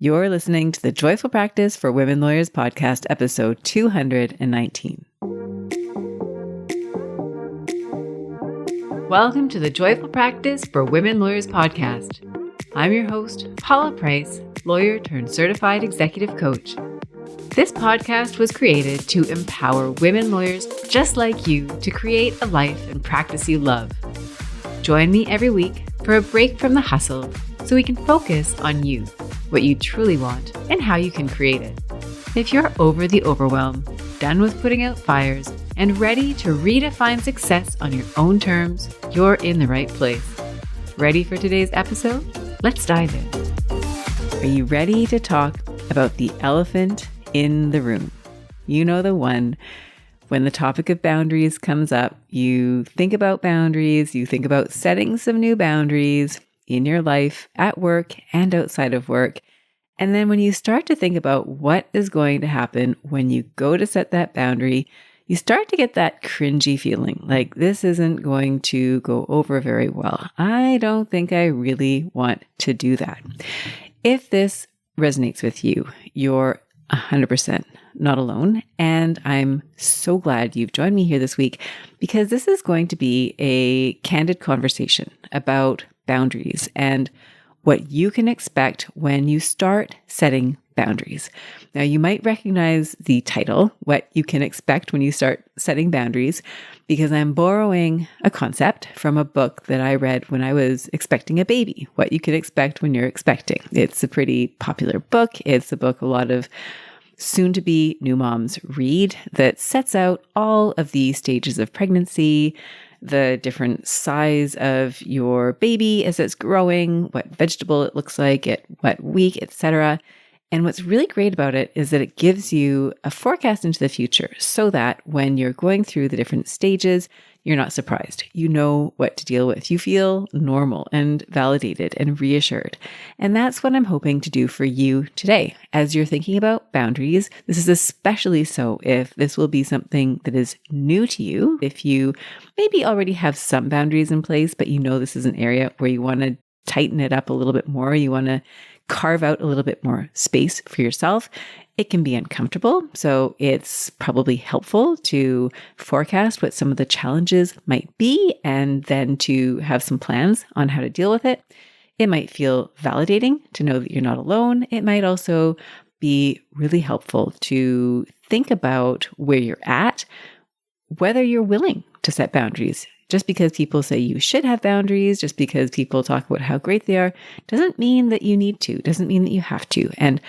You're listening to the Joyful Practice for Women Lawyers podcast, episode 219. Welcome to the Joyful Practice for Women Lawyers podcast. I'm your host, Paula Price, lawyer turned certified executive coach. This podcast was created to empower women lawyers just like you to create a life and practice you love. Join me every week for a break from the hustle so we can focus on you, what you truly want, and how you can create it. If you're over the overwhelm, done with putting out fires, and ready to redefine success on your own terms, you're in the right place. Ready for today's episode? Let's dive in. Are you ready to talk about the elephant in the room? You know the one. When the topic of boundaries comes up, you think about boundaries, you think about setting some new boundaries in your life, at work, and outside of work. And then when you start to think about what is going to happen when you go to set that boundary, you start to get that cringy feeling like this isn't going to go over very well. I don't think I really want to do that. If this resonates with you, you're 100% not alone. And I'm so glad you've joined me here this week because this is going to be a candid conversation about boundaries and what you can expect when you start setting boundaries. Now, you might recognize the title, What You Can Expect When You Start Setting Boundaries, because I'm borrowing a concept from a book that I read when I was expecting a baby, What You Can Expect When You're Expecting. It's a pretty popular book. It's a book a lot of soon-to-be new moms read that sets out all of the stages of pregnancy, the different size of your baby as it's growing, what vegetable it looks like at what week, etc. And what's really great about it is that it gives you a forecast into the future so that when you're going through the different stages, you're not surprised. You know what to deal with. You feel normal and validated and reassured. And that's what I'm hoping to do for you today. As you're thinking about boundaries, this is especially so if this will be something that is new to you. If you maybe already have some boundaries in place, but you know this is an area where you want to tighten it up a little bit more, you want to carve out a little bit more space for yourself, it can be uncomfortable. So it's probably helpful to forecast what some of the challenges might be and then to have some plans on how to deal with it. It might feel validating to know that you're not alone. It might also be really helpful to think about where you're at, whether you're willing to set boundaries. Just because people say you should have boundaries, just because people talk about how great they are, doesn't mean that you need to, doesn't mean that you have to. And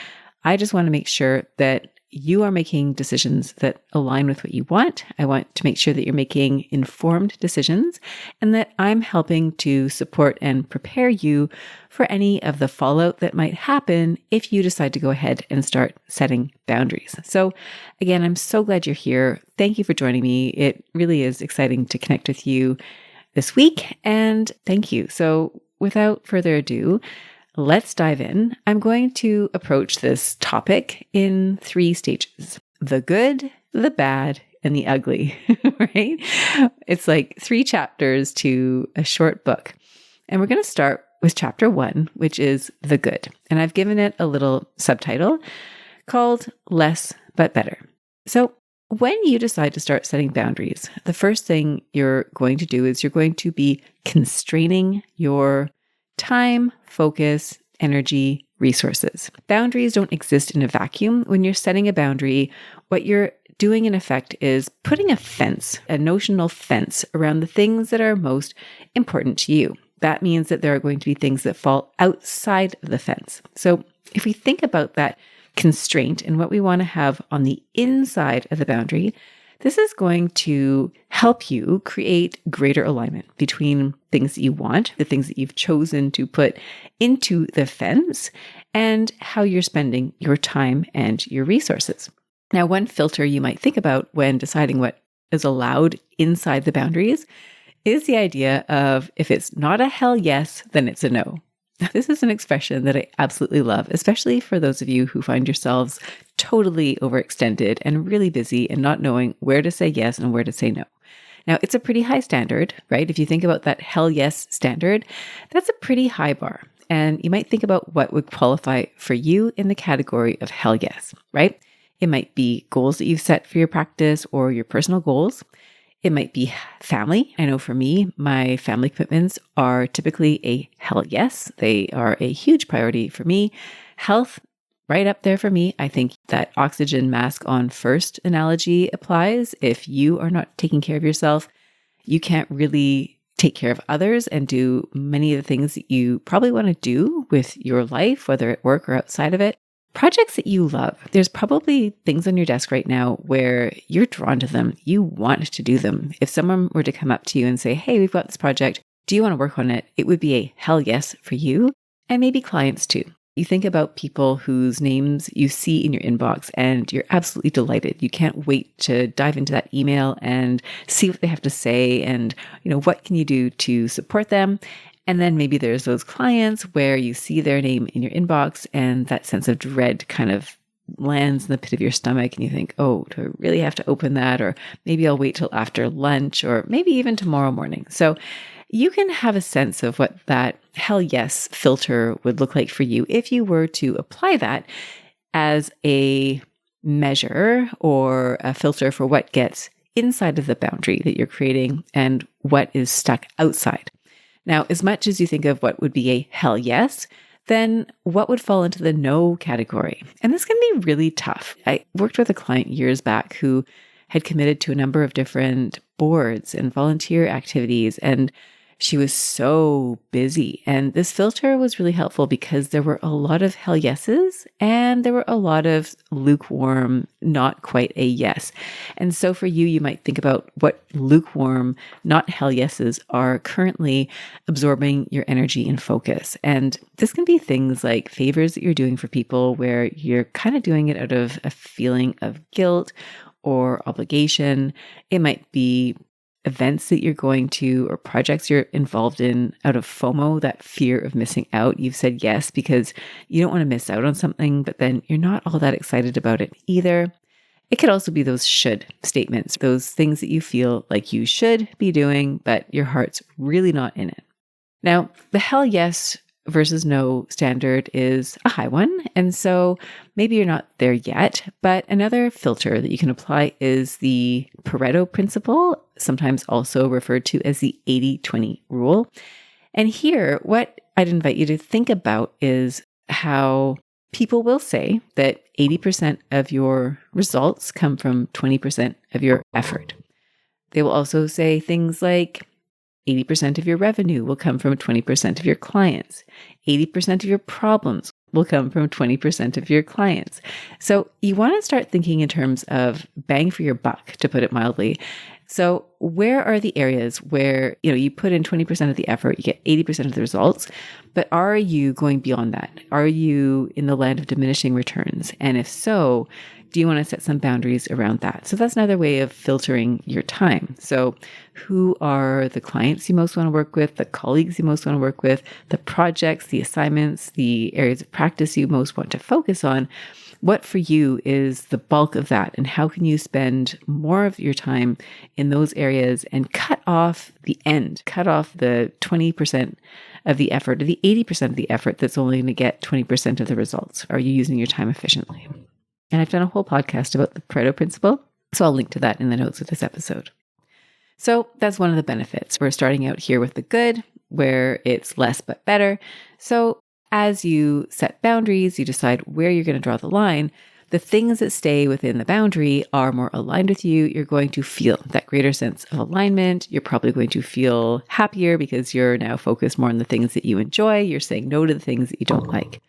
I just want to make sure that you are making decisions that align with what you want. I want to make sure that you're making informed decisions and that I'm helping to support and prepare you for any of the fallout that might happen if you decide to go ahead and start setting boundaries. So again, I'm so glad you're here. Thank you for joining me. It really is exciting to connect with you this week, and thank you. So without further ado, let's dive in. I'm going to approach this topic in 3 stages: the good, the bad, and the ugly, right? It's like 3 chapters to a short book. And we're going to start with chapter 1, which is the good. And I've given it a little subtitle called Less But Better. So when you decide to start setting boundaries, the first thing you're going to do is you're going to be constraining your time, focus, energy, resources. Boundaries don't exist in a vacuum. When you're setting a boundary, what you're doing in effect is putting a fence, a notional fence around the things that are most important to you. That means that there are going to be things that fall outside of the fence. So if we think about that constraint and what we want to have on the inside of the boundary, this is going to help you create greater alignment between things that you want, the things that you've chosen to put into the fence, and how you're spending your time and your resources. Now, one filter you might think about when deciding what is allowed inside the boundaries is the idea of if it's not a hell yes, then it's a no. This is an expression that I absolutely love, especially for those of you who find yourselves totally overextended and really busy and not knowing where to say yes and where to say no. Now, it's a pretty high standard, right? If you think about that hell yes standard, that's a pretty high bar. And you might think about what would qualify for you in the category of hell yes, right? It might be goals that you've set for your practice or your personal goals. It might be family. I know for me, my family commitments are typically a hell yes. They are a huge priority for me. Health, right up there for me. I think that oxygen mask on first analogy applies. If you are not taking care of yourself, you can't really take care of others and do many of the things that you probably want to do with your life, whether at work or outside of it. Projects that you love. There's probably things on your desk right now where you're drawn to them. You want to do them. If someone were to come up to you and say, hey, we've got this project, do you want to work on it? It would be a hell yes for you, and maybe clients too. You think about people whose names you see in your inbox and you're absolutely delighted. You can't wait to dive into that email and see what they have to say and, what can you do to support them? And then maybe there's those clients where you see their name in your inbox and that sense of dread kind of lands in the pit of your stomach and you think, oh, do I really have to open that? Or maybe I'll wait till after lunch or maybe even tomorrow morning. So you can have a sense of what that hell yes filter would look like for you if you were to apply that as a measure or a filter for what gets inside of the boundary that you're creating and what is stuck outside. Now, as much as you think of what would be a hell yes, then what would fall into the no category? And this can be really tough. I worked with a client years back who had committed to a number of different boards and volunteer activities, and she was so busy. And this filter was really helpful because there were a lot of hell yeses and there were a lot of lukewarm, not quite a yes. And so for you, you might think about what lukewarm, not hell yeses are currently absorbing your energy and focus. And this can be things like favors that you're doing for people where you're kind of doing it out of a feeling of guilt or obligation. It might be events that you're going to or projects you're involved in out of FOMO, that fear of missing out. You've said yes because you don't want to miss out on something, but then you're not all that excited about it either. It could also be those should statements, those things that you feel like you should be doing, but your heart's really not in it. Now, the hell yes versus no standard is a high one. And so maybe you're not there yet, but another filter that you can apply is the Pareto principle, sometimes also referred to as the 80-20 rule. And here, what I'd invite you to think about is how people will say that 80% of your results come from 20% of your effort. They will also say things like 80% of your revenue will come from 20% of your clients. 80% of your problems will come from 20% of your clients. So you want to start thinking in terms of bang for your buck, to put it mildly. So where are the areas where, you put in 20% of the effort, you get 80% of the results, but are you going beyond that? Are you in the land of diminishing returns? And if so, do you want to set some boundaries around that? So that's another way of filtering your time. So who are the clients you most want to work with, the colleagues you most want to work with, the projects, the assignments, the areas of practice you most want to focus on? What for you is the bulk of that? And how can you spend more of your time in those areas and cut off the 20% of the effort or the 80% of the effort that's only going to get 20% of the results? Are you using your time efficiently? And I've done a whole podcast about the Pareto principle, so I'll link to that in the notes of this episode. So that's one of the benefits. We're starting out here with the good, where it's less but better. So as you set boundaries, you decide where you're going to draw the line. The things that stay within the boundary are more aligned with you. You're going to feel that greater sense of alignment. You're probably going to feel happier because you're now focused more on the things that you enjoy. You're saying no to the things that you don't like.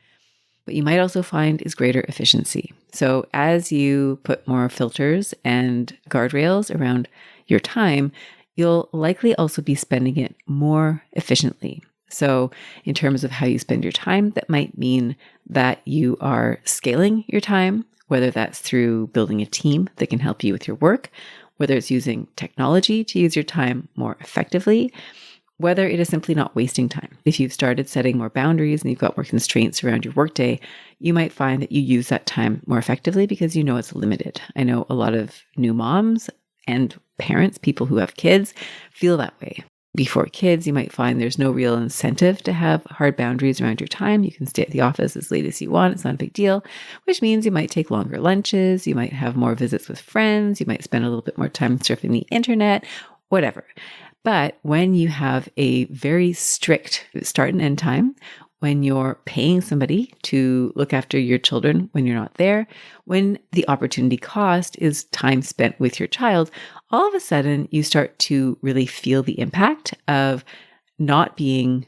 What you might also find is greater efficiency. So as you put more filters and guardrails around your time, you'll likely also be spending it more efficiently. So in terms of how you spend your time, that might mean that you are scaling your time, whether that's through building a team that can help you with your work, whether it's using technology to use your time more effectively, whether it is simply not wasting time. If you've started setting more boundaries and you've got more constraints around your workday, you might find that you use that time more effectively because you know it's limited. I know a lot of new moms and parents, people who have kids, feel that way. Before kids, you might find there's no real incentive to have hard boundaries around your time. You can stay at the office as late as you want. It's not a big deal, which means you might take longer lunches. You might have more visits with friends. You might spend a little bit more time surfing the internet, whatever. But when you have a very strict start and end time, when you're paying somebody to look after your children when you're not there, when the opportunity cost is time spent with your child, all of a sudden you start to really feel the impact of not being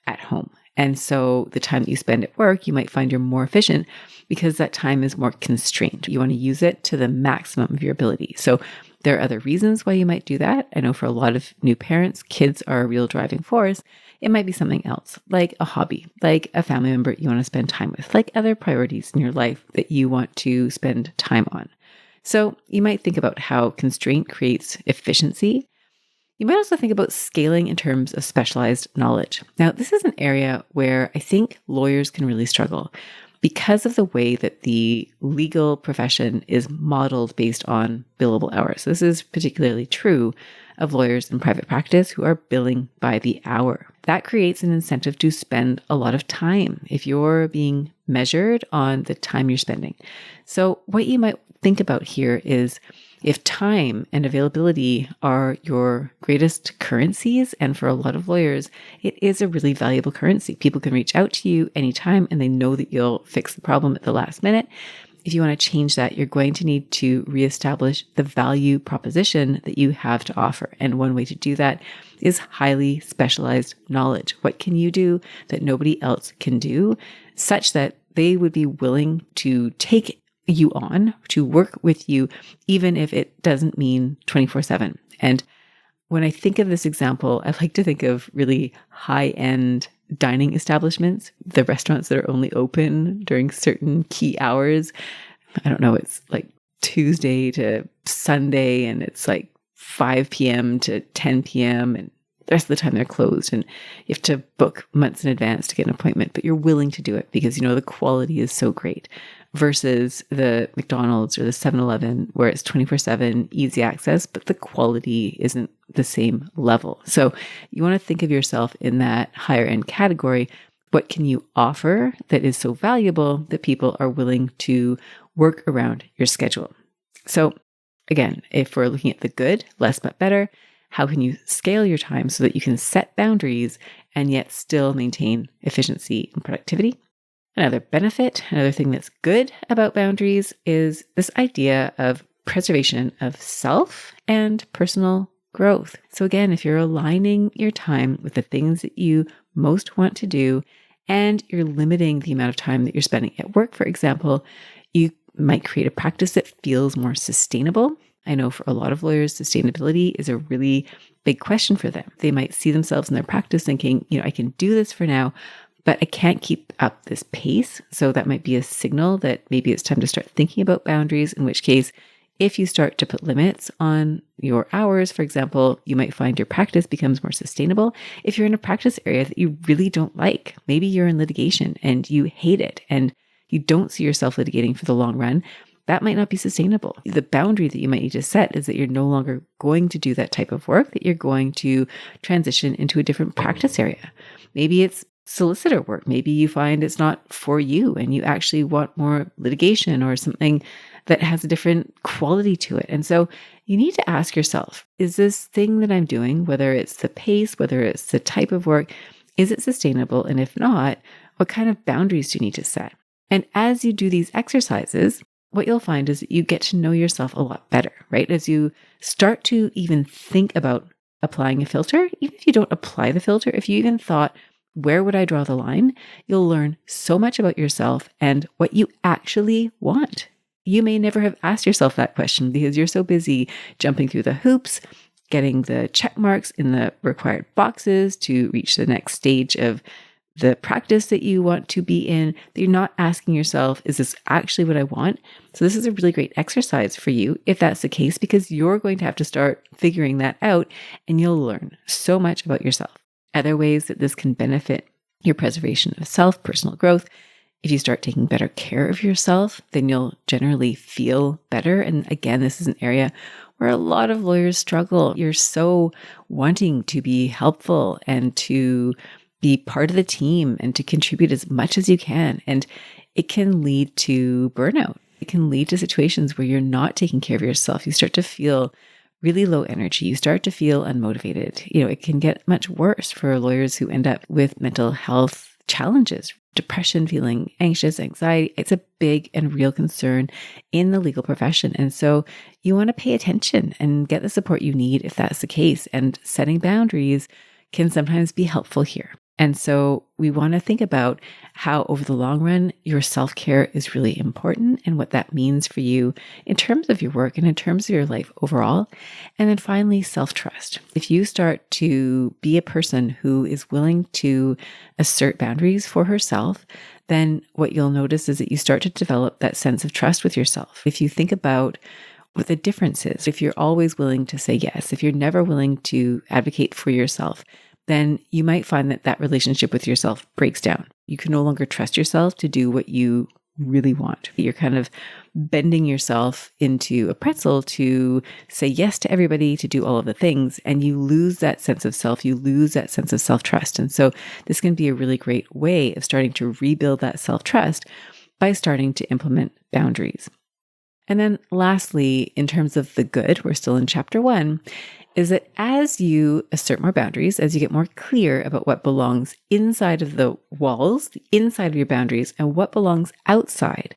at home. And so the time that you spend at work, you might find you're more efficient because that time is more constrained. You want to use it to the maximum of your ability. So there are other reasons why you might do that. I know for a lot of new parents, kids are a real driving force. It might be something else, like a hobby, like a family member you want to spend time with, like other priorities in your life that you want to spend time on. So you might think about how constraint creates efficiency. You might also think about scaling in terms of specialized knowledge. Now, this is an area where I think lawyers can really struggle because of the way that the legal profession is modeled based on billable hours. This is particularly true of lawyers in private practice who are billing by the hour. That creates an incentive to spend a lot of time if you're being measured on the time you're spending. So what you might think about here is if time and availability are your greatest currencies, and for a lot of lawyers, it is a really valuable currency. People can reach out to you anytime and they know that you'll fix the problem at the last minute. If you want to change that, you're going to need to reestablish the value proposition that you have to offer. And one way to do that is highly specialized knowledge. What can you do that nobody else can do, such that they would be willing to take you on, to work with you, even if it doesn't mean 24/7. And when I think of this example, I like to think of really high-end dining establishments, the restaurants that are only open during certain key hours. I don't know, it's like Tuesday to Sunday, and it's like 5 p.m. to 10 p.m. and the rest of the time they're closed, and you have to book months in advance to get an appointment, but you're willing to do it because you know the quality is so great, versus the McDonald's or the 7-Eleven where it's 24/7 easy access, but the quality isn't the same level. So you want to think of yourself in that higher end category. What can you offer that is so valuable that people are willing to work around your schedule? So again, if we're looking at the good, less but better, how can you scale your time so that you can set boundaries and yet still maintain efficiency and productivity? Another benefit, another thing that's good about boundaries is this idea of preservation of self and personal growth. So again, if you're aligning your time with the things that you most want to do, and you're limiting the amount of time that you're spending at work, for example, you might create a practice that feels more sustainable. I know for a lot of lawyers, sustainability is a really big question for them. They might see themselves in their practice thinking, I can do this for now, but I can't keep up this pace. So that might be a signal that maybe it's time to start thinking about boundaries, in which case, if you start to put limits on your hours, for example, you might find your practice becomes more sustainable. If you're in a practice area that you really don't like, maybe you're in litigation and you hate it and you don't see yourself litigating for the long run, that might not be sustainable. The boundary that you might need to set is that you're no longer going to do that type of work, that you're going to transition into a different practice area. Maybe it's solicitor work. Maybe you find it's not for you and you actually want more litigation or something that has a different quality to it. And so you need to ask yourself, is this thing that I'm doing, whether it's the pace, whether it's the type of work, is it sustainable? And if not, what kind of boundaries do you need to set? And as you do these exercises, what you'll find is that you get to know yourself a lot better, right? As you start to even think about applying a filter, even if you don't apply the filter, if you even thought, where would I draw the line? You'll learn so much about yourself and what you actually want. You may never have asked yourself that question because you're so busy jumping through the hoops, getting the check marks in the required boxes to reach the next stage of the practice that you want to be in, that you're not asking yourself, is this actually what I want? So this is a really great exercise for you if that's the case, because you're going to have to start figuring that out and you'll learn so much about yourself. Other ways that this can benefit your preservation of self, personal growth. If you start taking better care of yourself, then you'll generally feel better. And again, this is an area where a lot of lawyers struggle. You're so wanting to be helpful and to be part of the team and to contribute as much as you can. And it can lead to burnout. It can lead to situations where you're not taking care of yourself. You start to feel really low energy. You start to feel unmotivated. It can get much worse for lawyers who end up with mental health challenges, depression, feeling anxious, anxiety. It's a big and real concern in the legal profession. And so you want to pay attention and get the support you need if that's the case. And setting boundaries can sometimes be helpful here. And so we want to think about how over the long run, your self-care is really important and what that means for you in terms of your work and in terms of your life overall. And then finally, self-trust. If you start to be a person who is willing to assert boundaries for herself, then what you'll notice is that you start to develop that sense of trust with yourself. If you think about what the difference is, if you're always willing to say yes, if you're never willing to advocate for yourself, then you might find that that relationship with yourself breaks down. You can no longer trust yourself to do what you really want. You're kind of bending yourself into a pretzel to say yes to everybody, to do all of the things, and you lose that sense of self. You lose that sense of self-trust. And so this can be a really great way of starting to rebuild that self-trust by starting to implement boundaries. And then lastly, in terms of the good, we're still in chapter 1, is that as you assert more boundaries, as you get more clear about what belongs inside of the walls, the inside of your boundaries, and what belongs outside,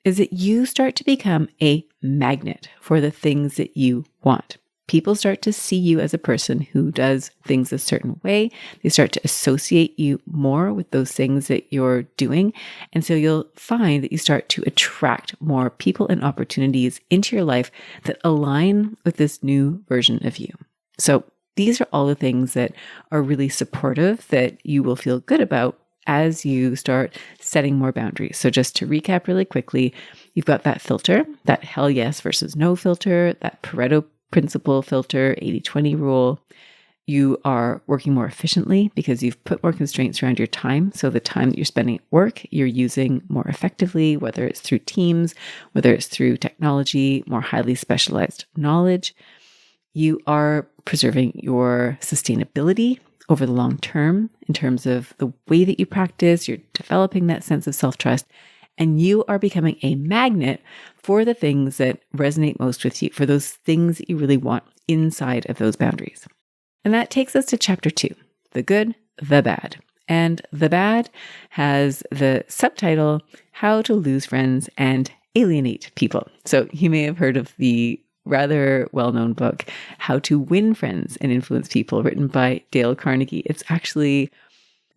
is that you start to become a magnet for the things that you want. People start to see you as a person who does things a certain way. They start to associate you more with those things that you're doing. And so you'll find that you start to attract more people and opportunities into your life that align with this new version of you. So these are all the things that are really supportive that you will feel good about as you start setting more boundaries. So just to recap really quickly, you've got that filter, that hell yes versus no filter, that Pareto principle filter, 80-20 rule. You are working more efficiently because you've put more constraints around your time. So the time that you're spending at work, you're using more effectively, whether it's through teams, whether it's through technology, more highly specialized knowledge. You are preserving your sustainability over the long term in terms of the way that you practice. You're developing that sense of self-trust. And you are becoming a magnet for the things that resonate most with you, for those things that you really want inside of those boundaries. And that takes us to chapter 2, the good, the bad. And the bad has the subtitle, How to Lose Friends and Alienate People. So you may have heard of the rather well-known book, How to Win Friends and Influence People, written by Dale Carnegie. It's actually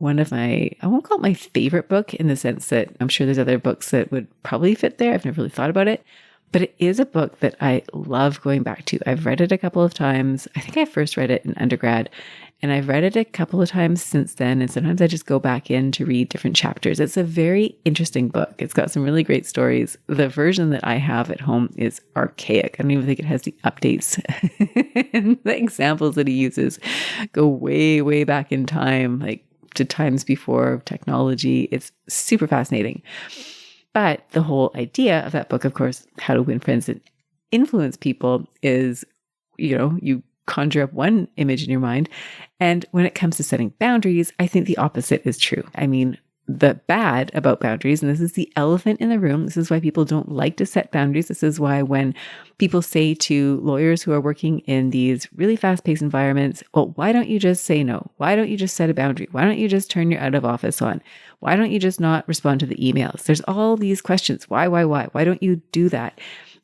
one of I won't call it my favorite book in the sense that I'm sure there's other books that would probably fit there. I've never really thought about it, but it is a book that I love going back to. I've read it a couple of times. I think I first read it in undergrad, and I've read it a couple of times since then. And sometimes I just go back in to read different chapters. It's a very interesting book. It's got some really great stories. The version that I have at home is archaic. I don't even think it has the updates. And the examples that he uses go way, way back in time, like to times before technology. It's super fascinating. But the whole idea of that book, of course, How to Win Friends and Influence People, is, you conjure up one image in your mind. And when it comes to setting boundaries, I think the opposite is true. I mean, the bad about boundaries, and this is the elephant in the room, this is why people don't like to set boundaries. This is why when people say to lawyers who are working in these really fast-paced environments, well, why don't you just say no? Why don't you just set a boundary? Why don't you just turn your out of office on? Why don't you just not respond to the emails? There's all these questions. Why? Why don't you do that?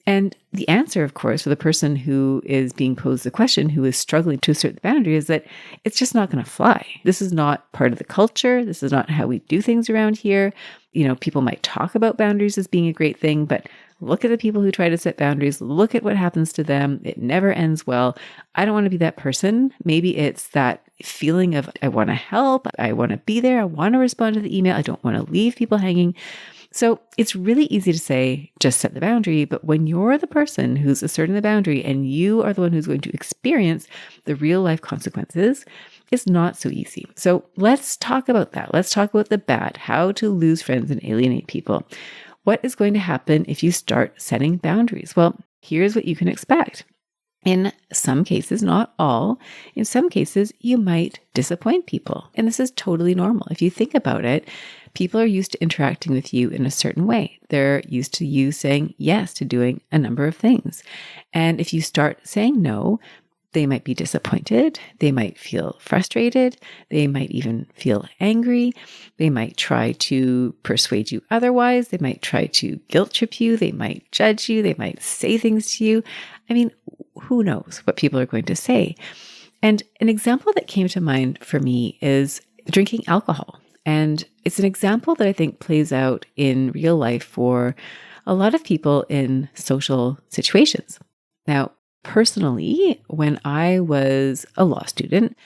And the answer, of course, for the person who is being posed the question, who is struggling to assert the boundary, is that it's just not going to fly. This is not part of the culture. This is not how we do things around here. People might talk about boundaries as being a great thing, but look at the people who try to set boundaries. Look at what happens to them. It never ends well. I don't want to be that person. Maybe it's that feeling of, I want to help. I want to be there. I want to respond to the email. I don't want to leave people hanging. So it's really easy to say, just set the boundary. But when you're the person who's asserting the boundary and you are the one who's going to experience the real life consequences, it's not so easy. So let's talk about that. Let's talk about the bad, how to lose friends and alienate people. What is going to happen if you start setting boundaries? Well, here's what you can expect. In some cases, not all, in some cases, you might disappoint people. And this is totally normal. If you think about it, people are used to interacting with you in a certain way. They're used to you saying yes to doing a number of things. And if you start saying no, they might be disappointed. They might feel frustrated. They might even feel angry. They might try to persuade you otherwise. They might try to guilt trip you. They might judge you. They might say things to you. I mean, who knows what people are going to say? And an example that came to mind for me is drinking alcohol. And it's an example that I think plays out in real life for a lot of people in social situations. Now, personally, when I was a law student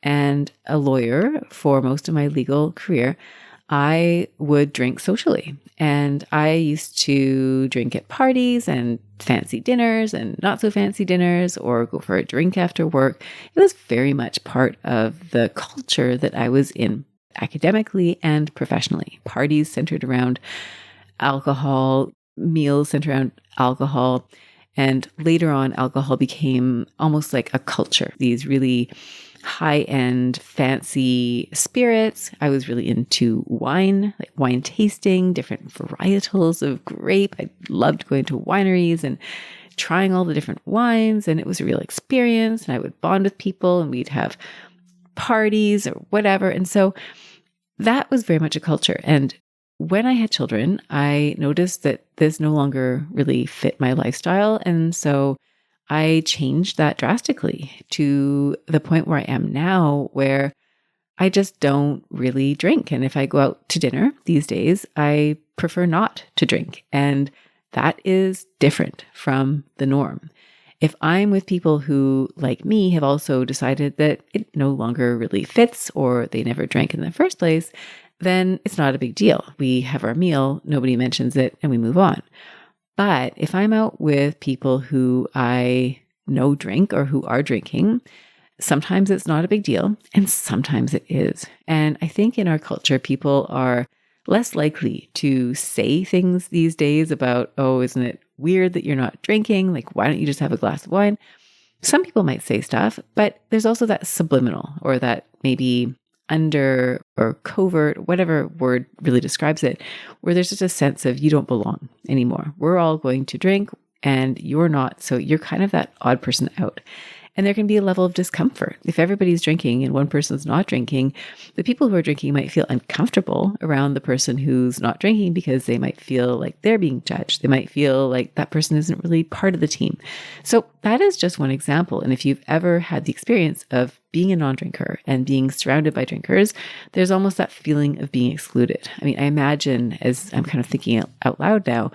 and a lawyer for most of my legal career, I would drink socially. And I used to drink at parties and fancy dinners and not so fancy dinners, or go for a drink after work. It was very much part of the culture that I was in academically and professionally. Parties centered around alcohol, meals centered around alcohol. And later on, alcohol became almost like a culture. These really high-end, fancy spirits. I was really into wine, like wine tasting, different varietals of grape. I loved going to wineries and trying all the different wines. And it was a real experience. And I would bond with people and we'd have parties or whatever. And so that was very much a culture. And when I had children, I noticed that this no longer really fit my lifestyle. And so I changed that drastically to the point where I am now, where I just don't really drink. And if I go out to dinner these days, I prefer not to drink. And that is different from the norm. If I'm with people who, like me, have also decided that it no longer really fits, or they never drank in the first place, then it's not a big deal. We have our meal, nobody mentions it, and we move on. But if I'm out with people who I know drink or who are drinking, sometimes it's not a big deal, and sometimes it is. And I think in our culture, people are less likely to say things these days about, oh, isn't it weird that you're not drinking? Like, why don't you just have a glass of wine? Some people might say stuff, but there's also that subliminal, or that maybe under or covert, whatever word really describes it, where there's just a sense of you don't belong anymore. We're all going to drink and you're not. So you're kind of that odd person out. And there can be a level of discomfort. If everybody's drinking and one person's not drinking, the people who are drinking might feel uncomfortable around the person who's not drinking, because they might feel like they're being judged. They might feel like that person isn't really part of the team. So that is just one example. And if you've ever had the experience of being a non-drinker and being surrounded by drinkers, there's almost that feeling of being excluded. I mean, I imagine, as I'm kind of thinking out loud now,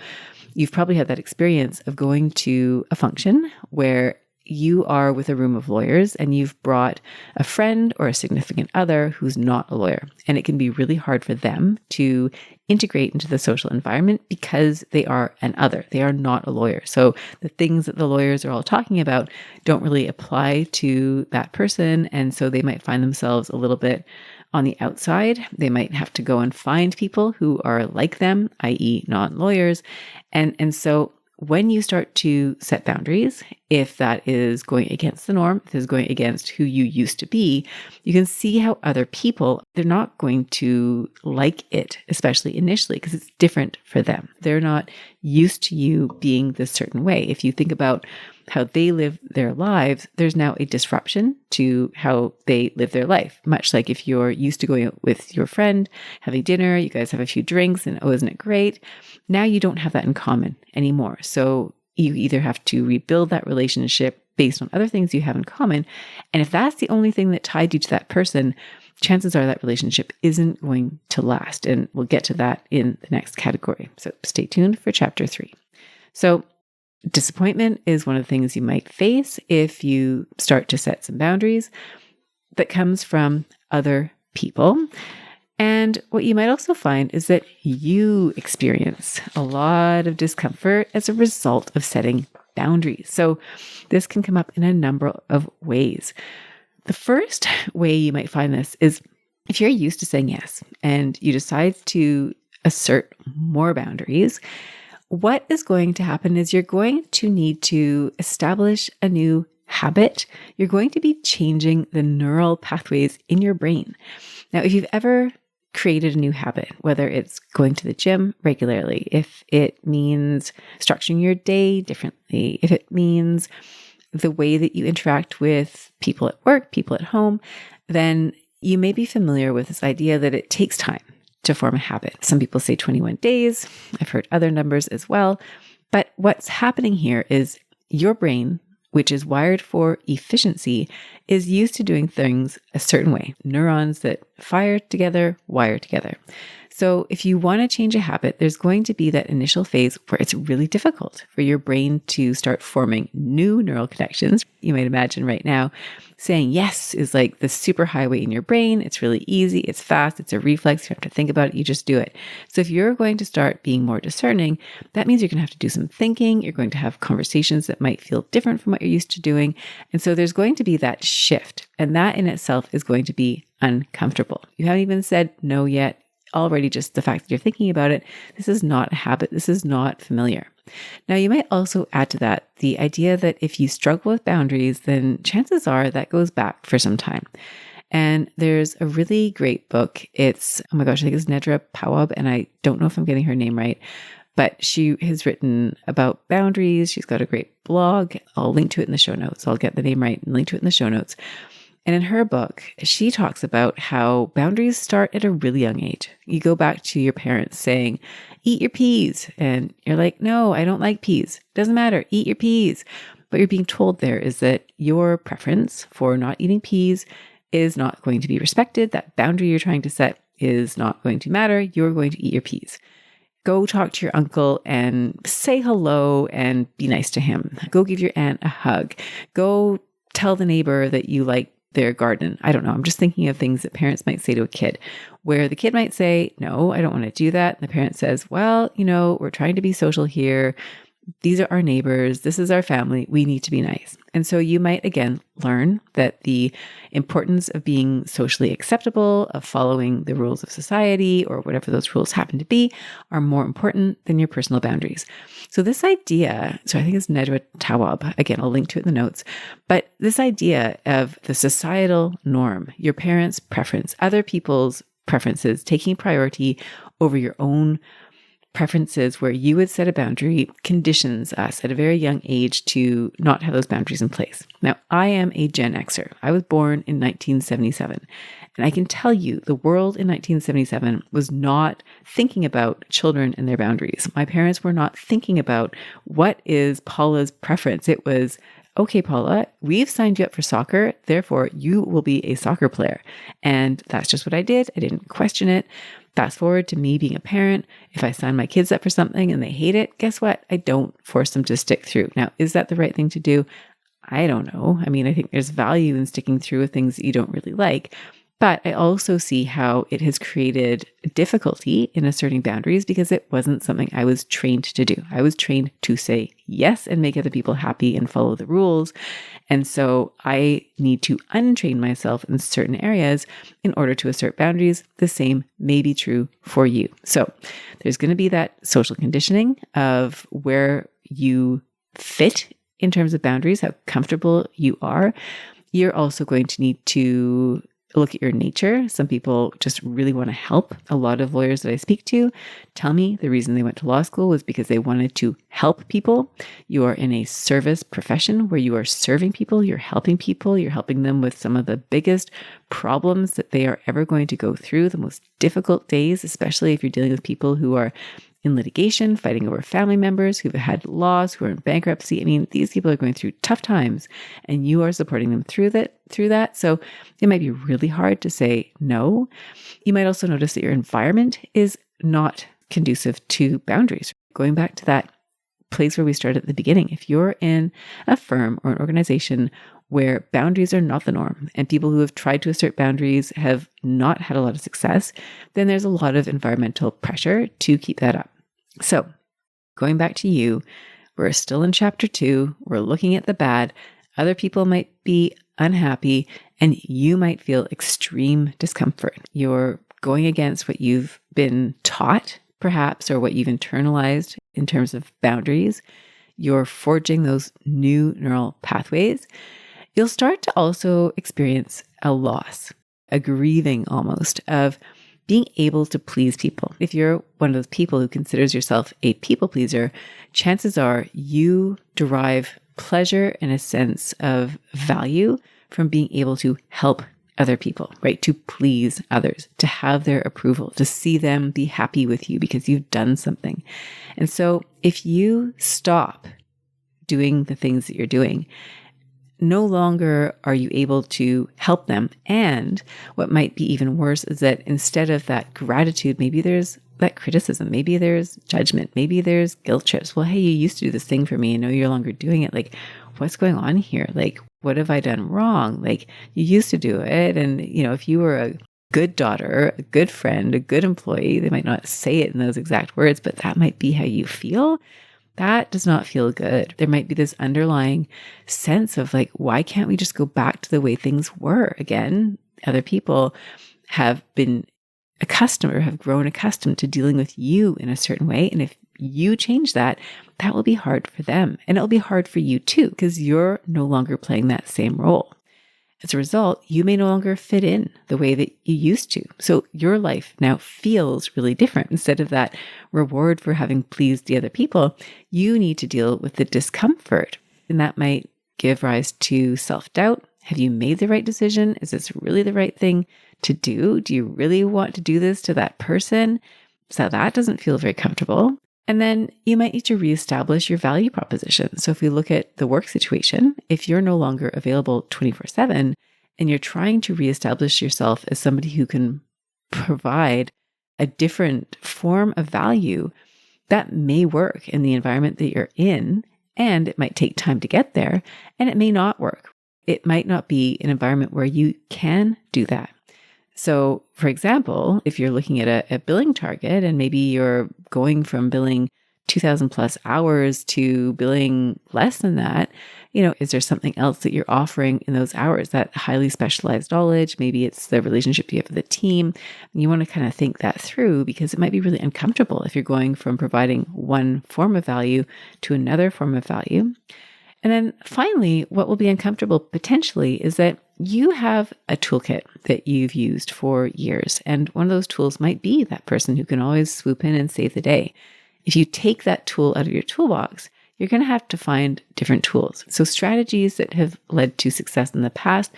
you've probably had that experience of going to a function where you are with a room of lawyers and you've brought a friend or a significant other who's not a lawyer. And it can be really hard for them to integrate into the social environment because they are an other. They are not a lawyer. So the things that the lawyers are all talking about don't really apply to that person. And so they might find themselves a little bit on the outside. They might have to go and find people who are like them, i.e. non-lawyers. And so when you start to set boundaries, if that is going against the norm, if it's going against who you used to be, you can see how other people, they're not going to like it, especially initially, because it's different for them. They're not used to you being this certain way. If you think about how they live their lives, there's now a disruption to how they live their life. Much like if you're used to going out with your friend, having dinner, you guys have a few drinks, and oh, isn't it great? Now you don't have that in common anymore. So you either have to rebuild that relationship based on other things you have in common. And if that's the only thing that tied you to that person, chances are that relationship isn't going to last. And we'll get to that in the next category. So stay tuned for chapter 3. So disappointment is one of the things you might face if you start to set some boundaries that comes from other people. And what you might also find is that you experience a lot of discomfort as a result of setting boundaries. So this can come up in a number of ways. The first way you might find this is if you're used to saying yes and you decide to assert more boundaries, what is going to happen is you're going to need to establish a new habit, you're going to be changing the neural pathways in your brain. Now, if you've ever created a new habit, whether it's going to the gym regularly, if it means structuring your day differently, if it means the way that you interact with people at work, people at home, then you may be familiar with this idea that it takes time to form a habit. Some people say 21 days. I've heard other numbers as well. But what's happening here is your brain, which is wired for efficiency, is used to doing things a certain way. Neurons that fire together, wire together. So if you want to change a habit, there's going to be that initial phase where it's really difficult for your brain to start forming new neural connections. You might imagine right now saying yes is like the super highway in your brain. It's really easy. It's fast. It's a reflex. You don't have to think about it. You just do it. So if you're going to start being more discerning, that means you're going to have to do some thinking. You're going to have conversations that might feel different from what you're used to doing. And so there's going to be that shift. And that in itself is going to be uncomfortable. You haven't even said no yet. Already just the fact that you're thinking about it, this is not a habit. This is not familiar. Now, you might also add to that the idea that if you struggle with boundaries, then chances are that goes back for some time. And there's a really great book. It's, oh my gosh, I think it's Nedra Powab, and I don't know if I'm getting her name right, but she has written about boundaries. She's got a great blog. I'll link to it in the show notes. I'll get the name right and link to it in the show notes. And in her book, she talks about how boundaries start at a really young age. You go back to your parents saying, eat your peas. And you're like, no, I don't like peas. Doesn't matter. Eat your peas. What you're being told there is that your preference for not eating peas is not going to be respected. That boundary you're trying to set is not going to matter. You're going to eat your peas. Go talk to your uncle and say hello and be nice to him. Go give your aunt a hug. Go tell the neighbor that you like their garden. I don't know. I'm just thinking of things that parents might say to a kid, where the kid might say, no, I don't want to do that. And the parent says, well, we're trying to be social here. These are our neighbors. This is our family. We need to be nice. And so you might, again, learn that the importance of being socially acceptable, of following the rules of society or whatever those rules happen to be, are more important than your personal boundaries. So this idea, so I think it's Nedra Tawwab, again, I'll link to it in the notes, but this idea of the societal norm, your parents' preference, other people's preferences, taking priority over your own preferences where you would set a boundary conditions us at a very young age to not have those boundaries in place. Now, I am a Gen Xer. I was born in 1977. And I can tell you the world in 1977 was not thinking about children and their boundaries. My parents were not thinking about what is Paula's preference. It was, okay, Paula, we've signed you up for soccer. Therefore, you will be a soccer player. And that's just what I did. I didn't question it. Fast forward to me being a parent. If I sign my kids up for something and they hate it, guess what? I don't force them to stick through. Now, is that the right thing to do? I don't know. I mean, I think there's value in sticking through with things that you don't really like. But I also see how it has created difficulty in asserting boundaries because it wasn't something I was trained to do. I was trained to say yes and make other people happy and follow the rules. And so I need to untrain myself in certain areas in order to assert boundaries. The same may be true for you. So there's going to be that social conditioning of where you fit in terms of boundaries, how comfortable you are. You're also going to need to look at your nature. Some people just really want to help. A lot of lawyers that I speak to tell me the reason they went to law school was because they wanted to help people. You are in a service profession where you are serving people, you're helping people, you're helping them with some of the biggest problems that they are ever going to go through, the most difficult days, especially if you're dealing with people who are in litigation, fighting over family members who've had loss, who are in bankruptcy. I mean, these people are going through tough times and you are supporting them through that. So it might be really hard to say no. You might also notice that your environment is not conducive to boundaries. Going back to that place where we started at the beginning, if you're in a firm or an organization where boundaries are not the norm and people who have tried to assert boundaries have not had a lot of success, then there's a lot of environmental pressure to keep that up. So going back to you, we're still in chapter 2. We're looking at the bad. Other people might be unhappy and you might feel extreme discomfort. You're going against what you've been taught, perhaps, or what you've internalized in terms of boundaries. You're forging those new neural pathways. you'll start to also experience a loss, a grieving almost of being able to please people. If you're one of those people who considers yourself a people pleaser, chances are you derive pleasure and a sense of value from being able to help other people, right? To please others, to have their approval, to see them be happy with you because you've done something. And so if you stop doing the things that you're doing, no longer are you able to help them. And what might be even worse is that instead of that gratitude, maybe there's that criticism, maybe there's judgment, maybe there's guilt trips. Well, hey, you used to do this thing for me and now you're no longer doing it. Like, what's going on here? Like, what have I done wrong? Like, you used to do it. And, if you were a good daughter, a good friend, a good employee, they might not say it in those exact words, but that might be how you feel. That does not feel good. There might be this underlying sense of like, why can't we just go back to the way things were again? Other people have been accustomed or have grown accustomed to dealing with you in a certain way. And if you change that, that will be hard for them. And it'll be hard for you too, because you're no longer playing that same role. As a result, you may no longer fit in the way that you used to. So your life now feels really different. Instead of that reward for having pleased the other people, you need to deal with the discomfort. And that might give rise to self-doubt. Have you made the right decision? Is this really the right thing to do? Do you really want to do this to that person? So that doesn't feel very comfortable. And then you might need to reestablish your value proposition. So if we look at the work situation, if you're no longer available 24/7 and you're trying to reestablish yourself as somebody who can provide a different form of value, that may work in the environment that you're in, and it might take time to get there, and it may not work. It might not be an environment where you can do that. So, for example, if you're looking at a billing target and maybe you're going from billing 2,000 plus hours to billing less than that, is there something else that you're offering in those hours, that highly specialized knowledge? Maybe it's the relationship you have with the team. And you want to kind of think that through because it might be really uncomfortable if you're going from providing one form of value to another form of value. And then finally, what will be uncomfortable potentially is that you have a toolkit that you've used for years. And one of those tools might be that person who can always swoop in and save the day. If you take that tool out of your toolbox, you're going to have to find different tools. So strategies that have led to success in the past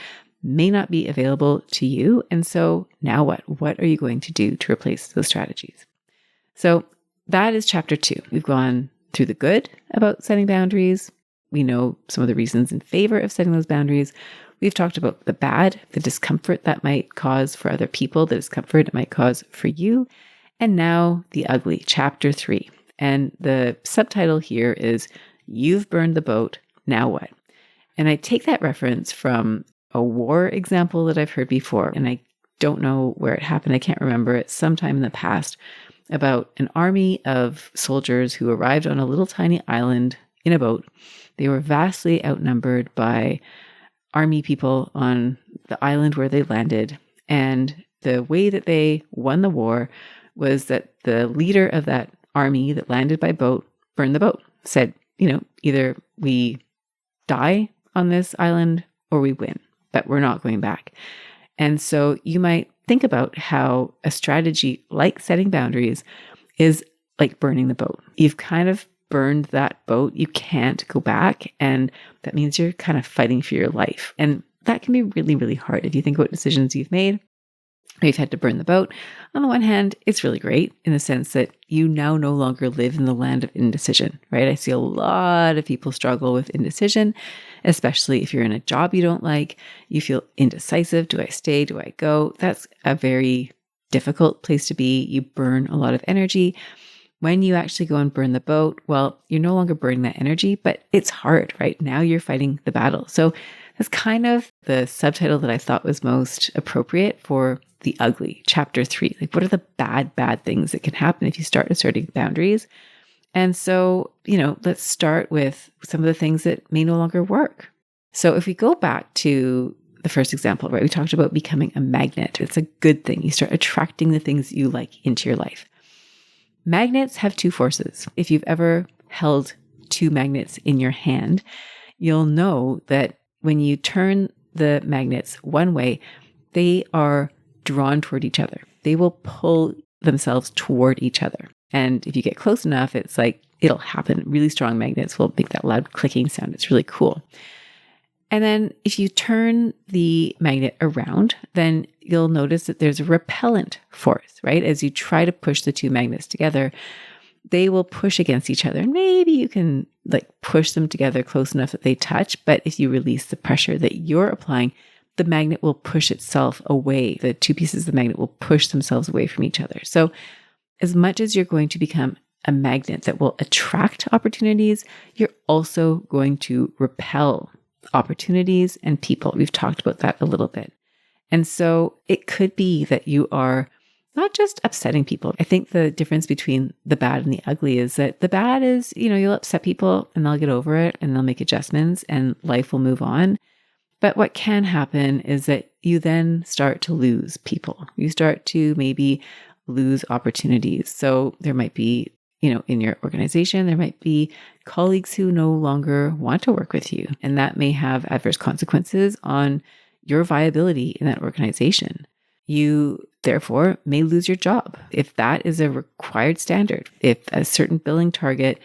may not be available to you. And so now what? What are you going to do to replace those strategies? So that is chapter 2. We've gone through the good about setting boundaries. We know some of the reasons in favor of setting those boundaries. We've talked about the bad, the discomfort that might cause for other people, the discomfort it might cause for you. And now the ugly, chapter 3. And the subtitle here is, You've Burned the Boat, Now What? And I take that reference from a war example that I've heard before. And I don't know where it happened. I can't remember it. Sometime in the past, about an army of soldiers who arrived on a little tiny island in a boat. They were vastly outnumbered by army people on the island where they landed. And the way that they won the war was that the leader of that army that landed by boat burned the boat, said, either we die on this island or we win, but we're not going back. And so you might think about how a strategy like setting boundaries is like burning the boat. You've kind of burned that boat. You can't go back. And that means you're kind of fighting for your life. And that can be really, really hard. If you think about decisions you've made, or you've had to burn the boat. On the one hand, it's really great in the sense that you now no longer live in the land of indecision, right? I see a lot of people struggle with indecision, especially if you're in a job you don't like. You feel indecisive. Do I stay? Do I go? That's a very difficult place to be. You burn a lot of energy. When you actually go and burn the boat, well, you're no longer burning that energy, but it's hard, right? Now you're fighting the battle. So that's kind of the subtitle that I thought was most appropriate for the ugly, chapter 3. Like, what are the bad things that can happen if you start asserting boundaries? And so, let's start with some of the things that may no longer work. So if we go back to the first example, right, we talked about becoming a magnet. It's a good thing. You start attracting the things you like into your life. Magnets have two forces. If you've ever held two magnets in your hand, you'll know that when you turn the magnets one way, they are drawn toward each other. They will pull themselves toward each other. And if you get close enough, it's like it'll happen. Really strong magnets will make that loud clicking sound. It's really cool. And then if you turn the magnet around, then you'll notice that there's a repellent force, right? As you try to push the two magnets together, they will push against each other. And maybe you can like push them together close enough that they touch. But if you release the pressure that you're applying, the magnet will push itself away. The two pieces of the magnet will push themselves away from each other. So as much as you're going to become a magnet that will attract opportunities, you're also going to repel opportunities and people. We've talked about that a little bit. And so it could be that you are not just upsetting people. I think the difference between the bad and the ugly is that the bad is, you'll upset people and they'll get over it and they'll make adjustments and life will move on. But what can happen is that you then start to lose people. You start to maybe lose opportunities. So there might be, in your organization, there might be colleagues who no longer want to work with you. And that may have adverse consequences on your viability in that organization. You, therefore, may lose your job if that is a required standard. If a certain billing target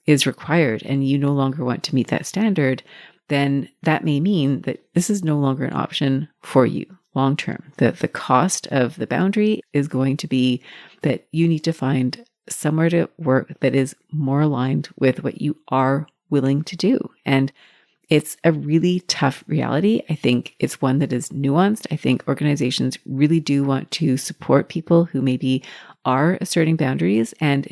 is required and you no longer want to meet that standard, then that may mean that this is no longer an option for you long term. The cost of the boundary is going to be that you need to find somewhere to work that is more aligned with what you are willing to do. And it's a really tough reality. I think it's one that is nuanced. I think organizations really do want to support people who maybe are asserting boundaries. And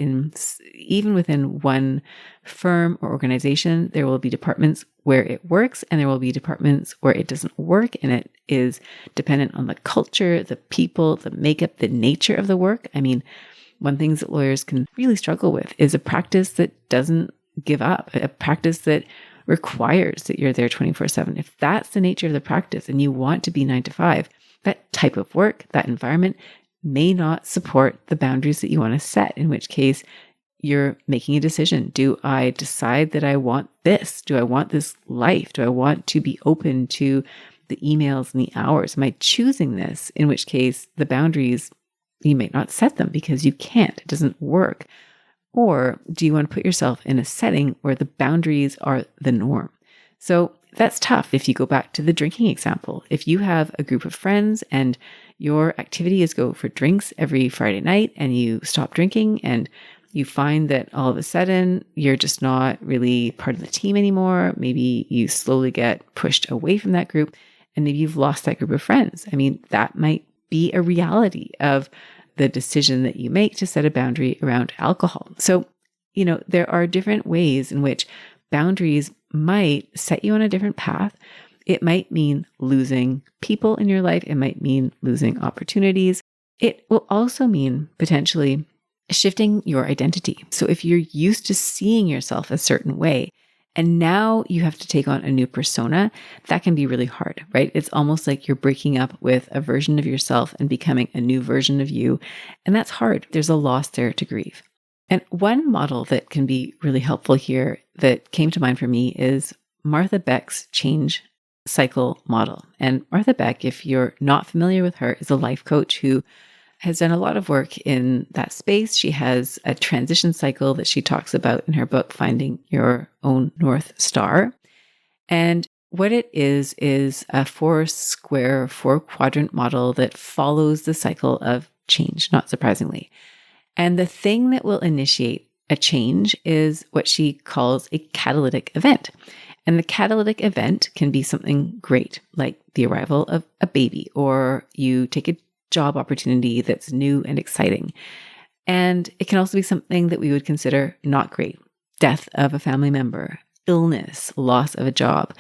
even within one firm or organization, there will be departments where it works and there will be departments where it doesn't work. And it is dependent on the culture, the people, the makeup, the nature of the work. I mean, one thing that lawyers can really struggle with is a practice that doesn't give up, a practice that requires that you're there 24/7. If that's the nature of the practice and you want to be 9 to 5, that type of work, that environment may not support the boundaries that you want to set, in which case you're making a decision. Do I decide that I want this? Do I want this life? Do I want to be open to the emails and the hours? Am I choosing this? In which case the boundaries, you may not set them because you can't. It doesn't work. Or do you want to put yourself in a setting where the boundaries are the norm? So that's tough. If you go back to the drinking example, if you have a group of friends and your activity is go for drinks every Friday night and you stop drinking and you find that all of a sudden you're just not really part of the team anymore. Maybe you slowly get pushed away from that group and maybe you've lost that group of friends. I mean, that might be a reality of the decision that you make to set a boundary around alcohol. So, there are different ways in which boundaries might set you on a different path. It might mean losing people in your life. It might mean losing opportunities. It will also mean potentially shifting your identity. So if you're used to seeing yourself a certain way, and now you have to take on a new persona, that can be really hard, right? It's almost like you're breaking up with a version of yourself and becoming a new version of you. And that's hard. There's a loss there to grieve. And one model that can be really helpful here that came to mind for me is Martha Beck's change cycle model. And Martha Beck, if you're not familiar with her, is a life coach who has done a lot of work in that space. She has a transition cycle that she talks about in her book, Finding Your Own North Star. And what it is a 4-quadrant model that follows the cycle of change, not surprisingly. And the thing that will initiate a change is what she calls a catalytic event. And the catalytic event can be something great, like the arrival of a baby, or you take a job opportunity that's new and exciting. And it can also be something that we would consider not great. Death of a family member, illness, loss of a job.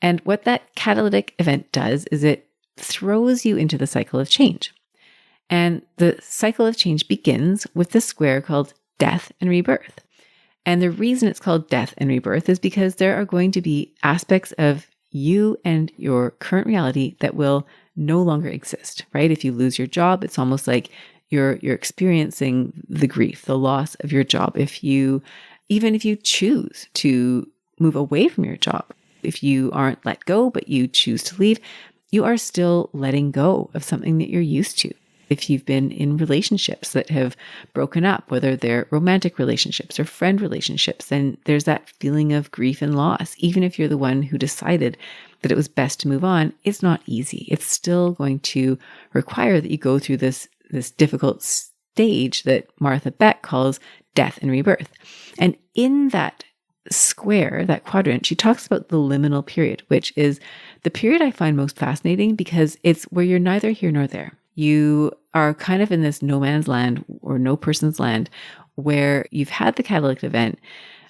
And what that catalytic event does is it throws you into the cycle of change. And the cycle of change begins with the square called death and rebirth. And the reason it's called death and rebirth is because there are going to be aspects of you and your current reality that will no longer exist, right? If you lose your job, it's almost like you're experiencing the grief, the loss of your job. Even if you choose to move away from your job, If you aren't let go, but you choose to leave, you are still letting go of something that you're used to. If you've been in relationships that have broken up, whether they're romantic relationships or friend relationships, then there's that feeling of grief and loss. Even if you're the one who decided that it was best to move on, it's not easy. It's still going to require that you go through this difficult stage that Martha Beck calls death and rebirth. And in that square, that quadrant, she talks about the liminal period, which is the period I find most fascinating because it's where you're neither here nor there. You are kind of in this no man's land or no person's land where you've had the catalytic event,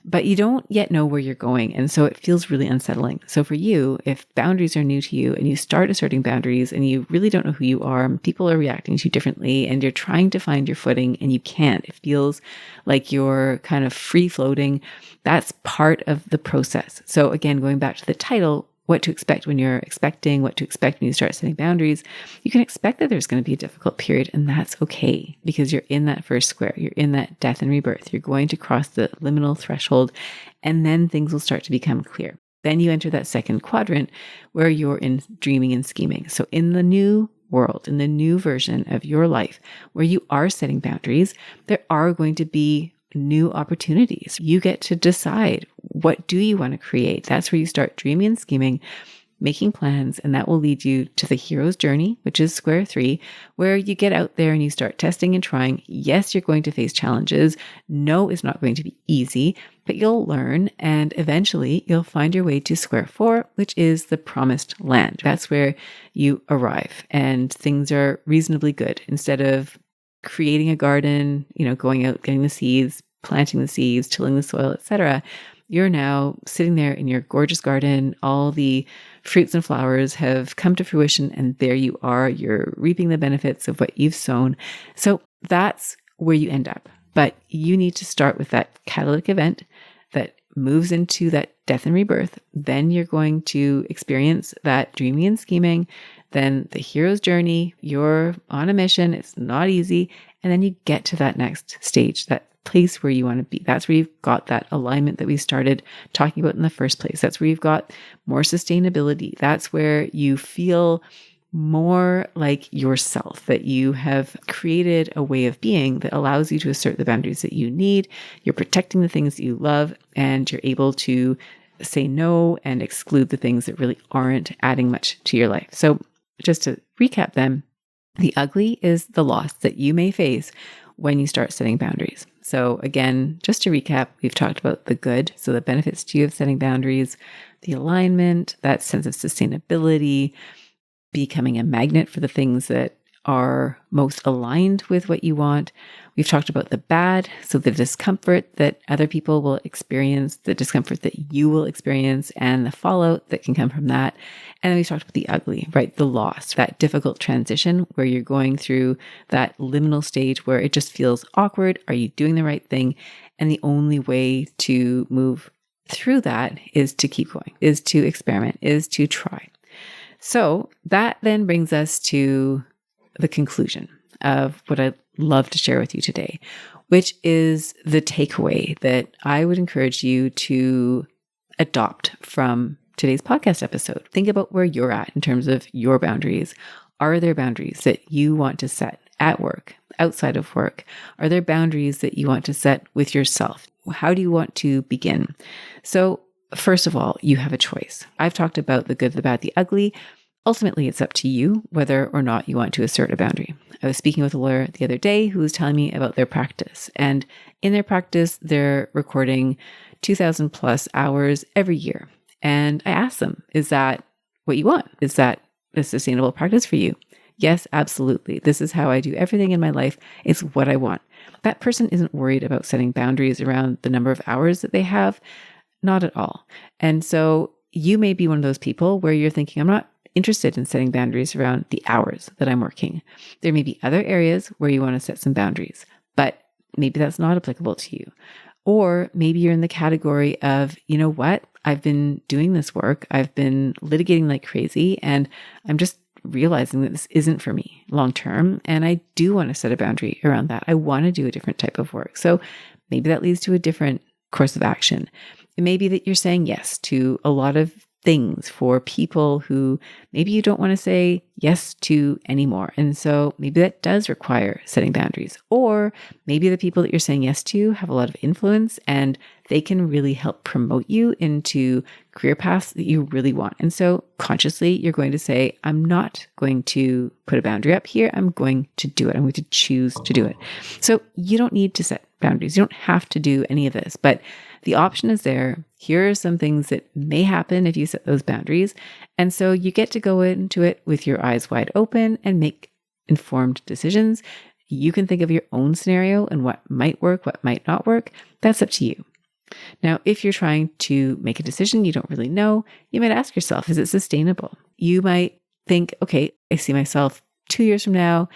but you don't yet know where you're going. And so it feels really unsettling. So for you, if boundaries are new to you and you start asserting boundaries and you really don't know who you are, people are reacting to you differently and you're trying to find your footing and you can't, it feels like you're kind of free floating. That's part of the process. So again, going back to the title, what to expect when you're expecting, what to expect when you start setting boundaries, you can expect that there's going to be a difficult period, and that's okay because you're in that first square. You're in that death and rebirth. You're going to cross the liminal threshold, and then things will start to become clear. Then you enter that second quadrant where you're in dreaming and scheming. So in the new world, in the new version of your life, where you are setting boundaries, there are going to be new opportunities. You get to decide, what do you want to create? That's where you start dreaming and scheming, making plans, and that will lead you to the hero's journey, which is square 3, where you get out there and you start testing and trying. Yes, you're going to face challenges. No, it's not going to be easy, but you'll learn, and eventually you'll find your way to square 4, which is the promised land. That's where you arrive and things are reasonably good. Instead of creating a garden, going out, getting the seeds, planting the seeds, tilling the soil, etc., you're now sitting there in your gorgeous garden. All the fruits and flowers have come to fruition, and there you are. You're reaping the benefits of what you've sown. So that's where you end up. But you need to start with that catalytic event that moves into that death and rebirth. Then you're going to experience that dreaming and scheming, then the hero's journey. You're on a mission. It's not easy. And then you get to that next stage, that place where you want to be. That's where you've got that alignment that we started talking about in the first place. That's where you've got more sustainability. That's where you feel more like yourself, that you have created a way of being that allows you to assert the boundaries that you need. You're protecting the things that you love, and you're able to say no and exclude the things that really aren't adding much to your life. So just to recap them, the ugly is the loss that you may face when you start setting boundaries. So again, just to recap, we've talked about the good, so the benefits to you of setting boundaries, the alignment, that sense of sustainability, becoming a magnet for the things that are most aligned with what you want. We've talked about the bad, so the discomfort that other people will experience, the discomfort that you will experience, and the fallout that can come from that. And then we've talked about the ugly, right? The loss, that difficult transition where you're going through that liminal stage where it just feels awkward. Are you doing the right thing? And the only way to move through that is to keep going, is to experiment, is to try. So that then brings us to the conclusion of what I'd love to share with you today, which is the takeaway that I would encourage you to adopt from today's podcast episode. Think about where you're at in terms of your boundaries. Are there boundaries that you want to set at work, outside of work? Are there boundaries that you want to set with yourself? How do you want to begin? So first of all, you have a choice. I've talked about the good, the bad, the ugly. Ultimately, it's up to you whether or not you want to assert a boundary. I was speaking with a lawyer the other day who was telling me about their practice. And in their practice, they're recording 2,000 plus hours every year. And I asked them, is that what you want? Is that a sustainable practice for you? Yes, absolutely. This is how I do everything in my life. It's what I want. That person isn't worried about setting boundaries around the number of hours that they have. Not at all. And so you may be one of those people where you're thinking, I'm not interested in setting boundaries around the hours that I'm working. There may be other areas where you want to set some boundaries, but maybe that's not applicable to you. Or maybe you're in the category of, you know what? I've been doing this work. I've been litigating like crazy, and I'm just realizing that this isn't for me long term. And I do want to set a boundary around that. I want to do a different type of work. So maybe that leads to a different course of action. It may be that you're saying yes to a lot of things, for people who maybe you don't want to say yes to anymore. And so maybe that does require setting boundaries. Or maybe the people that you're saying yes to have a lot of influence and they can really help promote you into career paths that you really want. And so consciously, you're going to say, I'm not going to put a boundary up here. I'm going to do it. I'm going to choose to do it. So you don't need to set boundaries. You don't have to do any of this, but the option is there. Here are some things that may happen if you set those boundaries. And so you get to go into it with your eyes wide open and make informed decisions. You can think of your own scenario and what might work, what might not work. That's up to you. Now, if you're trying to make a decision you don't really know, you might ask yourself, is it sustainable? You might think, okay, I see myself 2 years from now,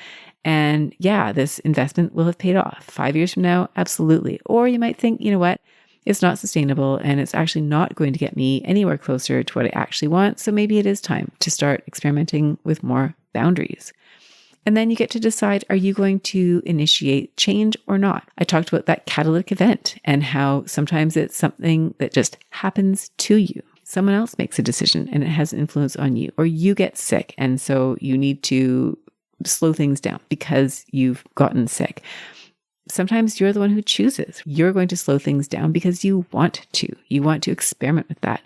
and yeah, this investment will have paid off. 5 years from now, absolutely. Or you might think, you know what? It's not sustainable and it's actually not going to get me anywhere closer to what I actually want. So maybe it is time to start experimenting with more boundaries. And then you get to decide, are you going to initiate change or not? I talked about that catalytic event and how sometimes it's something that just happens to you. Someone else makes a decision and it has an influence on you, or you get sick and so you need to slow things down because you've gotten sick. Sometimes you're the one who chooses. You're going to slow things down because you want to. You want to experiment with that.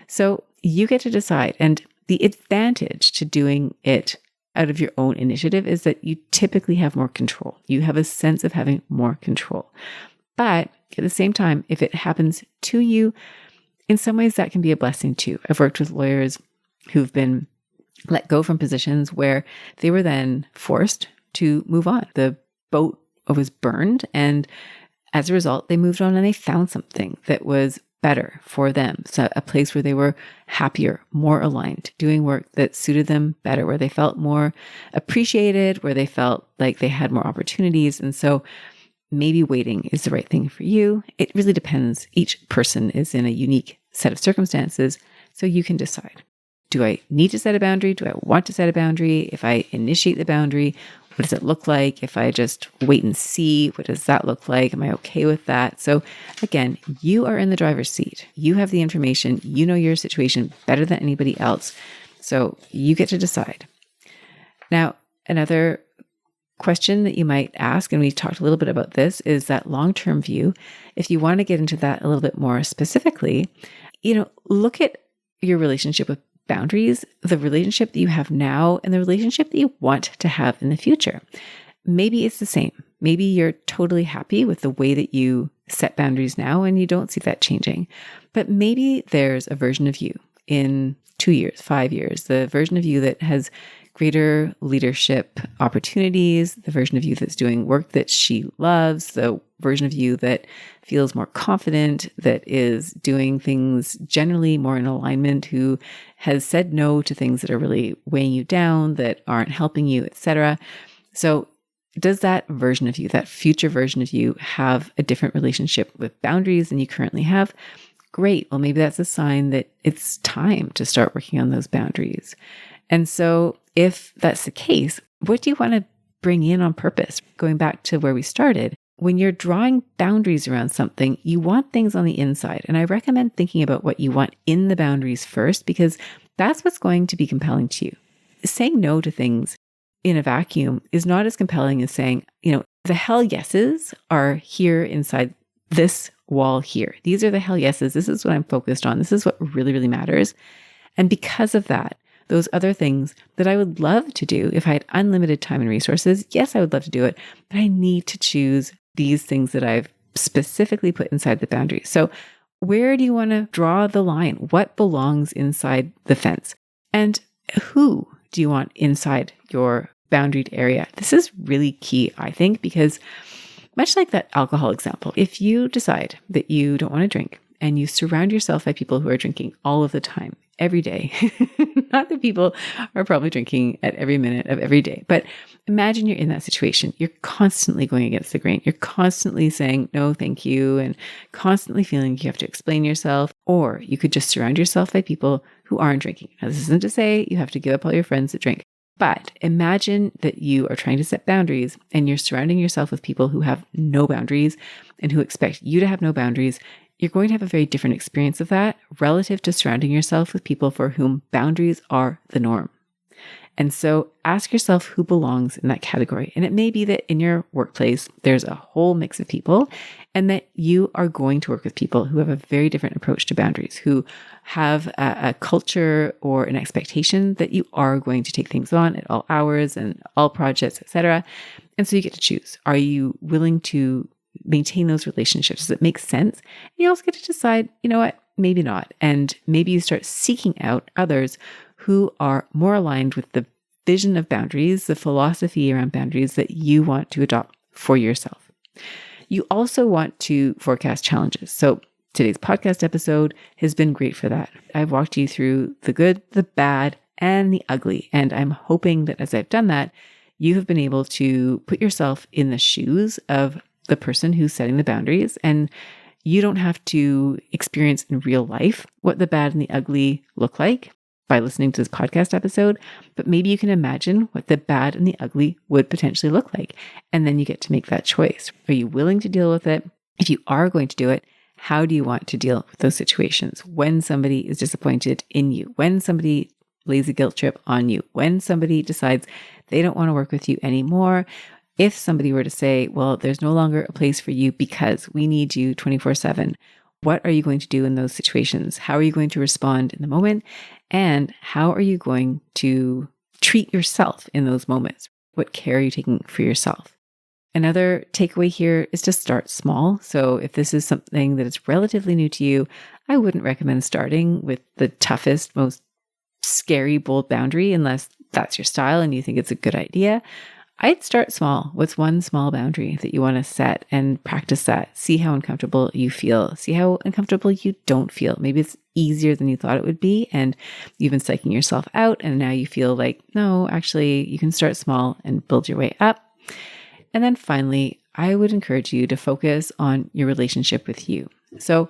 So you get to decide. And the advantage to doing it out of your own initiative is that you typically have more control. You have a sense of having more control. But at the same time, if it happens to you, in some ways that can be a blessing too. I've worked with lawyers who've been let go from positions where they were then forced to move on. The boat was burned, and as a result, they moved on and they found something that was better for them. So a place where they were happier, more aligned, doing work that suited them better, where they felt more appreciated, where they felt like they had more opportunities. And so maybe waiting is the right thing for you. It really depends. Each person is in a unique set of circumstances, so you can decide. Do I need to set a boundary? Do I want to set a boundary? If I initiate the boundary, what does it look like? If I just wait and see, what does that look like? Am I okay with that? So again, you are in the driver's seat. You have the information. You know your situation better than anybody else. So you get to decide. Now, another question that you might ask, and we talked a little bit about this, is that long-term view. If you want to get into that a little bit more specifically, look at your relationship with boundaries, the relationship that you have now, and the relationship that you want to have in the future. Maybe it's the same. Maybe you're totally happy with the way that you set boundaries now and you don't see that changing. But maybe there's a version of you in 2 years, 5 years, the version of you that has greater leadership opportunities, the version of you that's doing work that she loves, the version of you that feels more confident, that is doing things generally more in alignment, who has said no to things that are really weighing you down, that aren't helping you, etc. So does that version of you, that future version of you, have a different relationship with boundaries than you currently have? Great. Well, maybe that's a sign that it's time to start working on those boundaries. And so if that's the case, what do you want to bring in on purpose? Going back to where we started, when you're drawing boundaries around something, you want things on the inside. And I recommend thinking about what you want in the boundaries first, because that's what's going to be compelling to you. Saying no to things in a vacuum is not as compelling as saying, the hell yeses are here inside this wall here. These are the hell yeses. This is what I'm focused on. This is what really, really matters. And because of that, those other things that I would love to do if I had unlimited time and resources, yes, I would love to do it, but I need to choose these things that I've specifically put inside the boundary. So where do you want to draw the line? What belongs inside the fence? And who do you want inside your boundaried area? This is really key, I think, because much like that alcohol example, if you decide that you don't want to drink and you surround yourself by people who are drinking all of the time, every day, not that people are probably drinking at every minute of every day, but imagine you're in that situation. You're constantly going against the grain. You're constantly saying, no, thank you, and constantly feeling you have to explain yourself. Or you could just surround yourself by people who aren't drinking. Now, this isn't to say you have to give up all your friends that drink, but imagine that you are trying to set boundaries and you're surrounding yourself with people who have no boundaries and who expect you to have no boundaries. you're going to have a very different experience of that relative to surrounding yourself with people for whom boundaries are the norm. And so ask yourself who belongs in that category. And it may be that in your workplace, there's a whole mix of people, and that you are going to work with people who have a very different approach to boundaries, who have a culture or an expectation that you are going to take things on at all hours and all projects, etc. And so you get to choose. Are you willing to maintain those relationships? Does it make sense? And you also get to decide, you know what, maybe not. And maybe you start seeking out others who are more aligned with the vision of boundaries, the philosophy around boundaries that you want to adopt for yourself. You also want to forecast challenges. So today's podcast episode has been great for that. I've walked you through the good, the bad, and the ugly. And I'm hoping that as I've done that, you have been able to put yourself in the shoes of the person who's setting the boundaries, and you don't have to experience in real life what the bad and the ugly look like by listening to this podcast episode, but maybe you can imagine what the bad and the ugly would potentially look like. And then you get to make that choice. Are you willing to deal with it? If you are going to do it, how do you want to deal with those situations? When somebody is disappointed in you, when somebody lays a guilt trip on you, when somebody decides they don't want to work with you anymore, if somebody were to say, well, there's no longer a place for you because we need you 24/7, what are you going to do in those situations? How are you going to respond in the moment? And how are you going to treat yourself in those moments? What care are you taking for yourself? Another takeaway here is to start small. So if this is something that is relatively new to you, I wouldn't recommend starting with the toughest, most scary, bold boundary unless that's your style and you think it's a good idea. I'd start small. What's one small boundary that you want to set and practice that? See how uncomfortable you feel. See how uncomfortable you don't feel. Maybe it's easier than you thought it would be and you've been psyching yourself out and now you feel like, no, actually you can start small and build your way up. And then finally, I would encourage you to focus on your relationship with you. So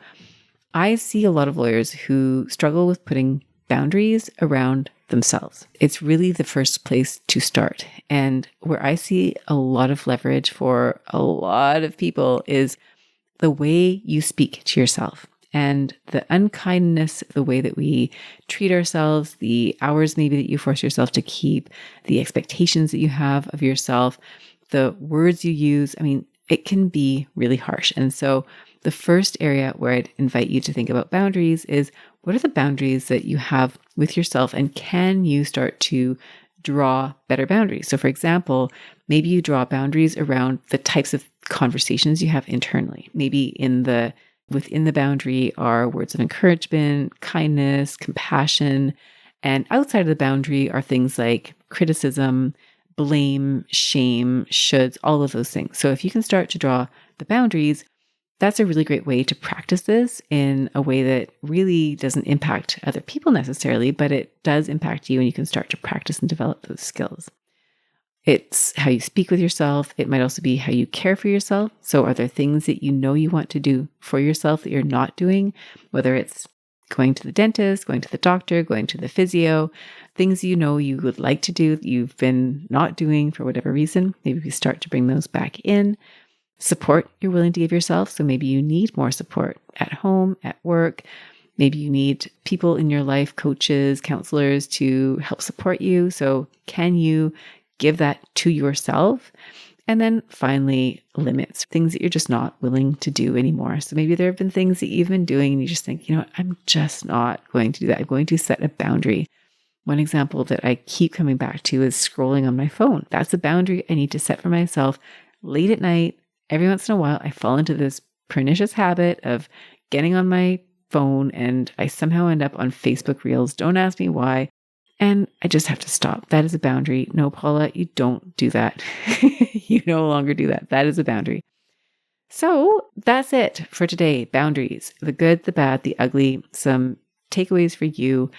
I see a lot of lawyers who struggle with putting boundaries around themselves. It's really the first place to start. And where I see a lot of leverage for a lot of people is the way you speak to yourself and the unkindness, the way that we treat ourselves, the hours maybe that you force yourself to keep, the expectations that you have of yourself, the words you use. I mean, it can be really harsh. And so the first area where I'd invite you to think about boundaries is, what are the boundaries that you have with yourself, and can you start to draw better boundaries? So for example, maybe you draw boundaries around the types of conversations you have internally. Maybe within the boundary are words of encouragement, kindness, compassion, and outside of the boundary are things like criticism, blame, shame, shoulds, all of those things. So if you can start to draw the boundaries, that's a really great way to practice this in a way that really doesn't impact other people necessarily, but it does impact you, and you can start to practice and develop those skills. It's how you speak with yourself. It might also be how you care for yourself. So are there things that you know you want to do for yourself that you're not doing, whether it's going to the dentist, going to the doctor, going to the physio, things you know you would like to do that you've been not doing for whatever reason. Maybe we start to bring those back in. Support you're willing to give yourself. So maybe you need more support at home, at work. Maybe you need people in your life, coaches, counselors to help support you. So can you give that to yourself? And then finally, limits, things that you're just not willing to do anymore. So maybe there have been things that you've been doing and you just think, I'm just not going to do that. I'm going to set a boundary. One example that I keep coming back to is scrolling on my phone. That's a boundary I need to set for myself late at night. Every once in a while, I fall into this pernicious habit of getting on my phone and I somehow end up on Facebook Reels. Don't ask me why. And I just have to stop. That is a boundary. No, Paula, you don't do that. You no longer do that. That is a boundary. So that's it for today. Boundaries, the good, the bad, the ugly, some takeaways for you.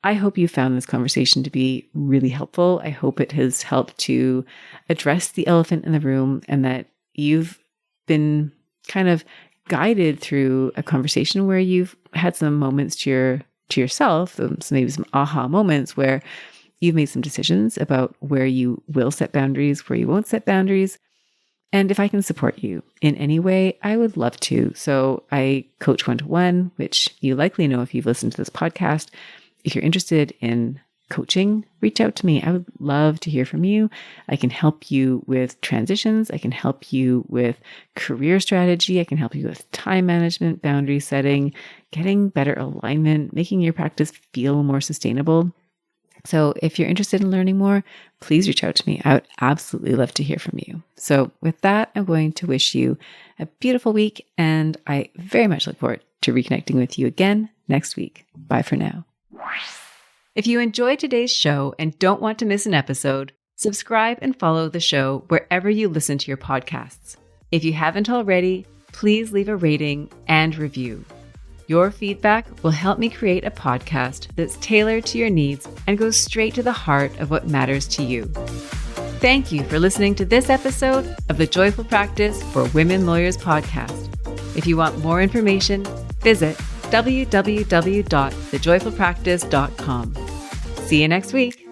I hope you found this conversation to be really helpful. I hope it has helped to address the elephant in the room and that you've been kind of guided through a conversation where you've had some moments to yourself, maybe some aha moments where you've made some decisions about where you will set boundaries, where you won't set boundaries. And if I can support you in any way, I would love to. So I coach one-to-one, which you likely know if you've listened to this podcast. If you're interested in coaching, reach out to me. I would love to hear from you. I can help you with transitions. I can help you with career strategy. I can help you with time management, boundary setting, getting better alignment, making your practice feel more sustainable. So if you're interested in learning more, please reach out to me. I would absolutely love to hear from you. So with that, I'm going to wish you a beautiful week, and I very much look forward to reconnecting with you again next week. Bye for now. If you enjoyed today's show and don't want to miss an episode, subscribe and follow the show wherever you listen to your podcasts. If you haven't already, please leave a rating and review. Your feedback will help me create a podcast that's tailored to your needs and goes straight to the heart of what matters to you. Thank you for listening to this episode of the Joyful Practice for Women Lawyers podcast. If you want more information, visit www.thejoyfulpractice.com. See you next week.